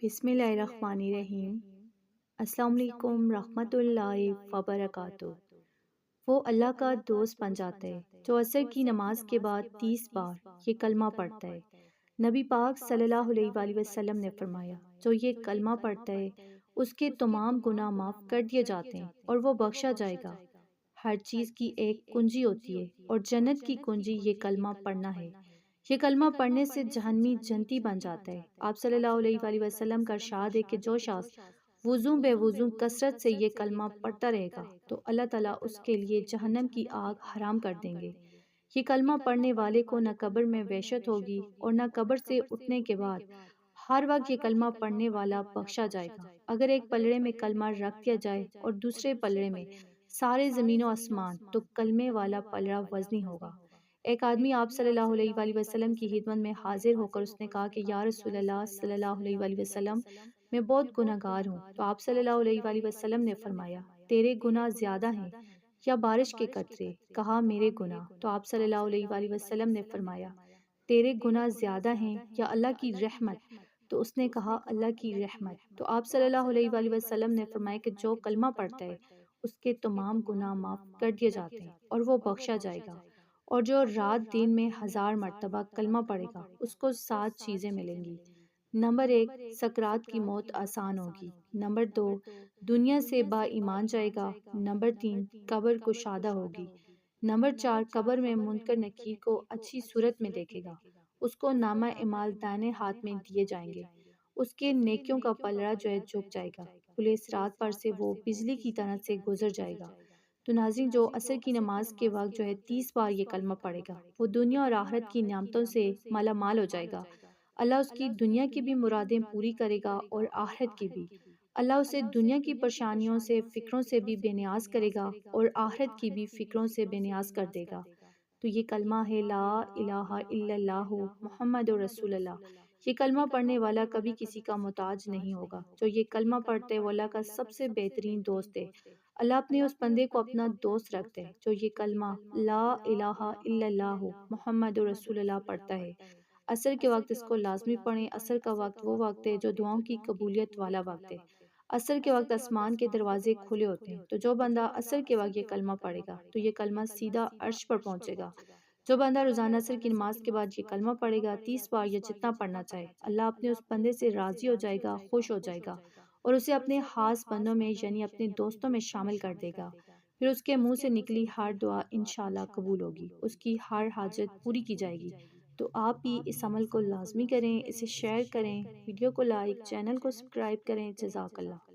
بسم اللہ الرحمن الرحیم۔ السلام علیکم رحمۃ اللہ وبرکاتہ۔ وہ اللہ کا دوست بن جاتا ہے جو عصر کی نماز کے بعد 30 بار یہ کلمہ پڑھتا ہے۔ نبی پاک صلی اللہ علیہ وآلہ وسلم نے فرمایا، جو یہ کلمہ پڑھتا ہے اس کے تمام گناہ معاف کر دیے جاتے ہیں اور وہ بخشا جائے گا۔ ہر چیز کی ایک کنجی ہوتی ہے اور جنت کی کنجی یہ کلمہ پڑھنا ہے۔ یہ کلمہ پڑھنے سے جہنمی جنتی بن جاتا ہے۔ آپ صلی اللہ علیہ وآلہ وسلم کا ارشاد ہے کہ جو شخص وضو بے وضو کثرت سے یہ کلمہ پڑھتا رہے گا تو اللہ تعالیٰ اس کے لیے جہنم کی آگ حرام کر دیں گے۔ یہ کلمہ پڑھنے والے کو نہ قبر میں وحشت ہوگی اور نہ قبر سے اٹھنے کے بعد۔ ہر وقت یہ کلمہ پڑھنے والا بخشا جائے گا۔ اگر ایک پلڑے میں کلمہ رکھ دیا جائے اور دوسرے پلڑے میں سارے زمین و آسمان تو کلمے والا پلڑا وزنی ہوگا۔ ایک آدمی آپ صلی اللہ علیہ وآلہ وسلم کی خدمت میں حاضر ہو کر اس نے کہا کہ یا رسول اللہ صلی اللہ علیہ وآلہ وسلم، میں بہت گناہ گار ہوں۔ تو آپ صلی اللہ علیہ وآلہ وسلم نے فرمایا، تیرے گناہ زیادہ ہیں یا بارش کے قطرے؟ کہا میرے گناہ۔ تو آپ صلی اللہ علیہ وآلہ وسلم نے فرمایا، تیرے گناہ زیادہ ہیں یا اللہ کی رحمت؟ تو اس نے کہا اللہ کی رحمت۔ تو آپ صلی اللہ علیہ وآلہ وسلم نے فرمایا کہ جو کلمہ پڑھتا ہے اس کے تمام گناہ معاف کر دیے جاتے ہیں اور وہ بخشا جائے گا۔ اور جو رات دن میں 1000 مرتبہ کلمہ پڑھے گا اس کو 7 چیزیں ملیں گی۔ نمبر 1، سکرات کی موت آسان ہوگی۔ نمبر 2، دنیا سے با ایمان جائے گا۔ نمبر 3، قبر کشادہ ہوگی۔ نمبر 4، قبر میں منکر نکیر کو اچھی صورت میں دیکھے گا۔ اس کو نامہ اعمال دائیں ہاتھ میں دیے جائیں گے۔ اس کے نیکیوں کا پلڑا جھک جائے گا۔ پلے صراط پر سے وہ بجلی کی طرح سے گزر جائے گا۔ تو ناظرین، جو عصر کی نماز کے وقت 30 بار یہ کلمہ پڑھے گا وہ دنیا اور آخرت کی نعمتوں سے مالا مال ہو جائے گا۔ اللہ اس کی دنیا کی بھی مرادیں پوری کرے گا اور آخرت کی بھی۔ اللہ اسے دنیا کی پریشانیوں سے فکروں سے بھی بے نیاز کرے گا اور آخرت کی بھی فکروں سے بے نیاز کر دے گا۔ تو یہ کلمہ ہے لا الہ الا اللہ محمد رسول اللہ۔ یہ کلمہ پڑھنے والا کبھی کسی کا محتاج نہیں ہوگا۔ جو یہ کلمہ پڑھتے وہ اللہ کا سب سے بہترین دوست ہے۔ اللہ اپنے اس بندے کو اپنا دوست رکھتے ہے جو یہ کلمہ لا الہ الا اللہ محمد رسول اللہ پڑھتا ہے۔ عصر کے وقت اس کو لازمی پڑھیں۔ عصر کا وقت وہ وقت ہے جو دعاؤں کی قبولیت والا وقت ہے۔ عصر کے وقت آسمان کے دروازے کھلے ہوتے ہیں۔ تو جو بندہ عصر کے وقت یہ کلمہ پڑھے گا تو یہ کلمہ سیدھا عرش پر پہنچے گا۔ جو بندہ روزانہ عصر کی نماز کے بعد یہ کلمہ پڑھے گا 30 بار یا جتنا پڑھنا چاہے، اللہ اپنے اس بندے سے راضی ہو جائے گا، خوش ہو جائے گا اور اسے اپنے خاص بندوں میں یعنی اپنے دوستوں میں شامل کر دے گا۔ پھر اس کے منہ سے نکلی ہر دعا انشاءاللہ قبول ہوگی، اس کی ہر حاجت پوری کی جائے گی۔ تو آپ بھی اس عمل کو لازمی کریں، اسے شیئر کریں، ویڈیو کو لائک، چینل کو سبسکرائب کریں۔ جزاک اللہ۔